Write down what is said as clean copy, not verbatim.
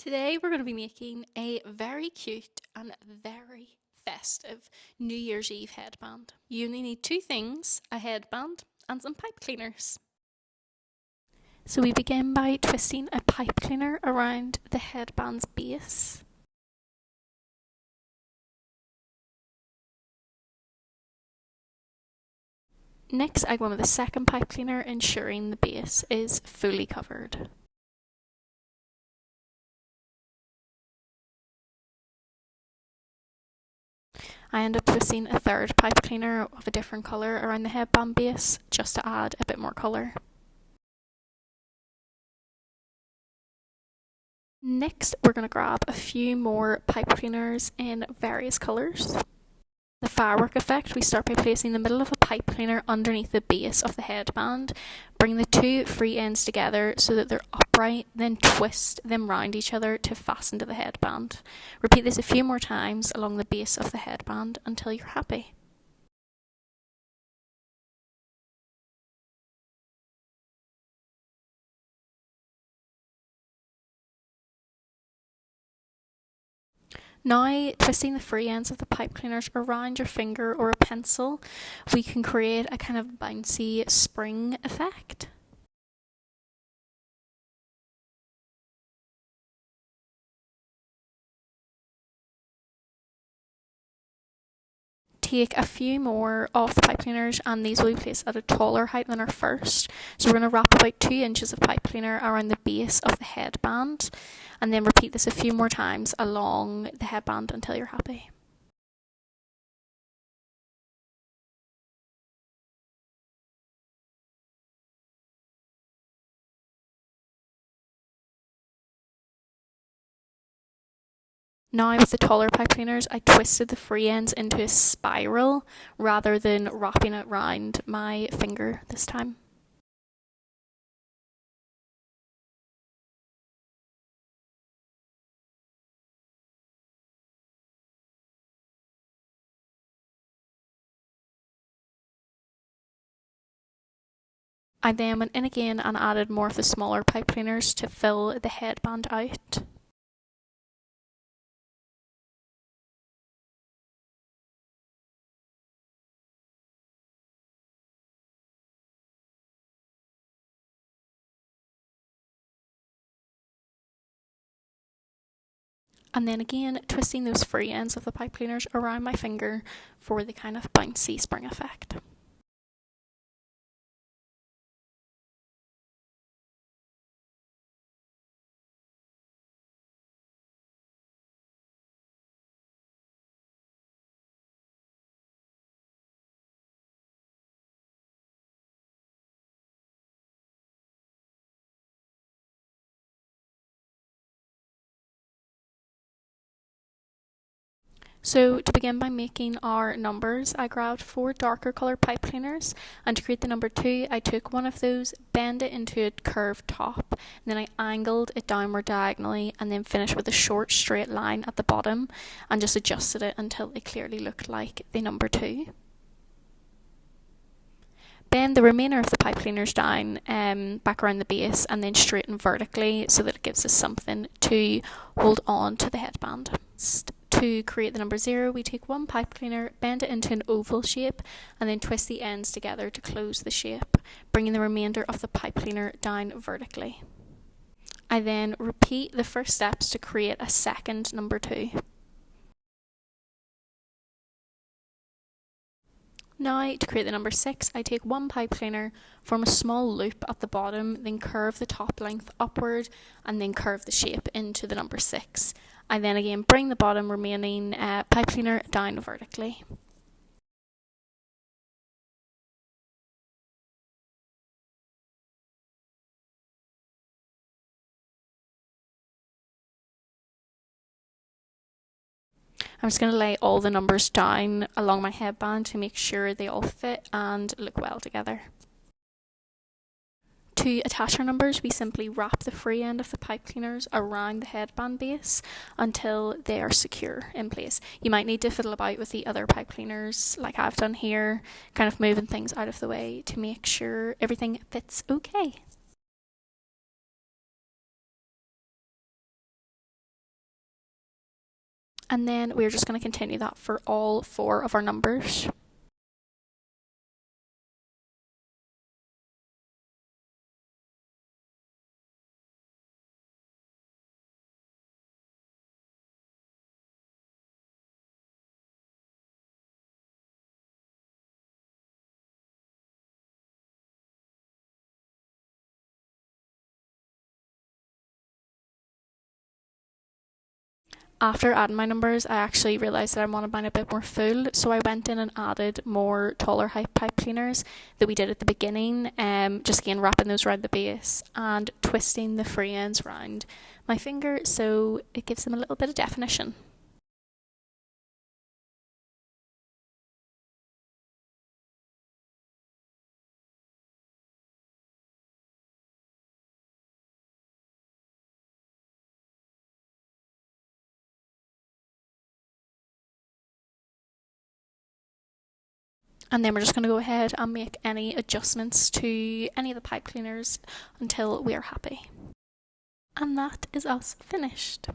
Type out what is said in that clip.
Today we're going to be making a very cute and very festive New Year's Eve headband. You only need two things, a headband and some pipe cleaners. So we begin by twisting a pipe cleaner around the headband's base. Next I go in with the second pipe cleaner, ensuring the base is fully covered. I end up twisting a third pipe cleaner of a different colour around the headband base just to add a bit more colour. Next, we're going to grab a few more pipe cleaners in various colours. The firework effect, we start by placing the middle of a pipe cleaner underneath the base of the headband. Bring the two free ends together so that they're upright, then twist them round each other to fasten to the headband. Repeat this a few more times along the base of the headband until you're happy. Now, twisting the free ends of the pipe cleaners around your finger or a pencil, we can create a kind of bouncy spring effect. Take a few more of the pipe cleaners, and these will be placed at a taller height than our first. So we're going to wrap about 2 inches of pipe cleaner around the base of the headband, and then repeat this a few more times along the headband until you're happy. Now with the taller pipe cleaners, I twisted the free ends into a spiral rather than wrapping it around my finger this time. I then went in again and added more of the smaller pipe cleaners to fill the headband out. And then again, twisting those free ends of the pipe cleaners around my finger for the kind of bouncy spring effect. So to begin by making our numbers, I grabbed 4 darker colour pipe cleaners, and to create the number 2 I took one of those, bent it into a curved top, and then I angled it downward diagonally and then finished with a short straight line at the bottom and just adjusted it until it clearly looked like the number 2. Bend the remainder of the pipe cleaners down back around the base and then straighten vertically so that it gives us something to hold on to the headband. To create the number 0, we take one pipe cleaner, bend it into an oval shape, and then twist the ends together to close the shape, bringing the remainder of the pipe cleaner down vertically. I then repeat the first steps to create a second number 2. Now, to create the number 6, I take one pipe cleaner, form a small loop at the bottom, then curve the top length upward, and then curve the shape into the number 6. I then again bring the bottom remaining pipe cleaner down vertically. I'm just going to lay all the numbers down along my headband to make sure they all fit and look well together. To attach our numbers, we simply wrap the free end of the pipe cleaners around the headband base until they are secure in place. You might need to fiddle about with the other pipe cleaners like I've done here, kind of moving things out of the way to make sure everything fits okay. And then we're just going to continue that for all 4 of our numbers. After adding my numbers, I actually realised that I wanted mine a bit more full, so I went in and added more taller height pipe cleaners that we did at the beginning, just again wrapping those around the base and twisting the free ends round my finger so it gives them a little bit of definition. And then we're just going to go ahead and make any adjustments to any of the pipe cleaners until we are happy. And that is us finished.